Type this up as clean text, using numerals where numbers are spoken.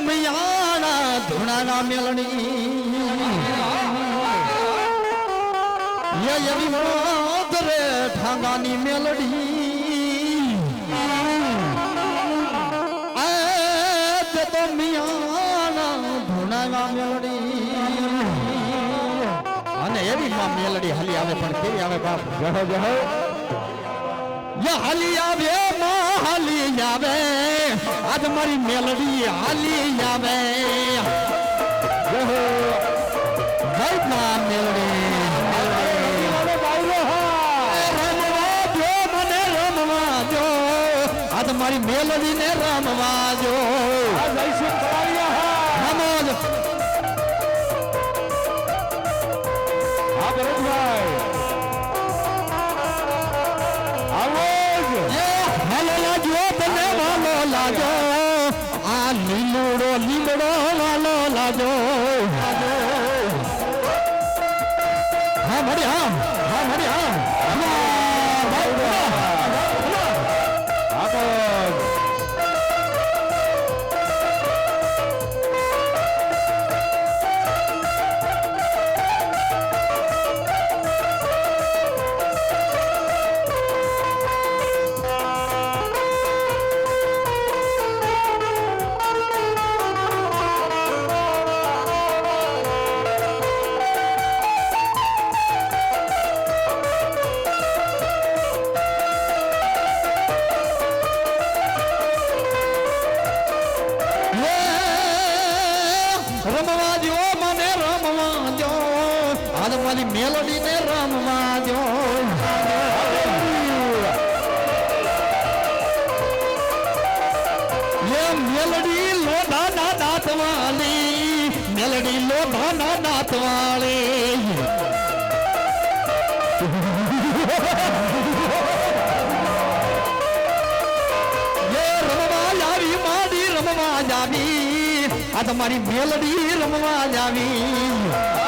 મિયાણા ધૂણાના મેલડી એવી મોદરે ઠાંગાની મેલડી તો મિયાણા ધૂણાના મેલડી અને એવી માં મેલડી હાલી આવે પણ કેવી આવે બાપ જહો જહો હાલી આવે માં હાલી આવે આજ મારી મેલડી હાલી આવે જય માં મેલડી આજ મારી મેલડી ને રમવા જો લીમડો લીમડો વાલો લાજો હા મળી હા મળી રમવા જો મને રમવા જો આજ મારી મેલડી ને રમવા જો મેલડી લોઢા ના દાંત વાળી મેલડી લોઢા ના દાંત વાળી રમવા જાવી માડી રમવા જાવી આ તમારી મેલડી રમવા જાવી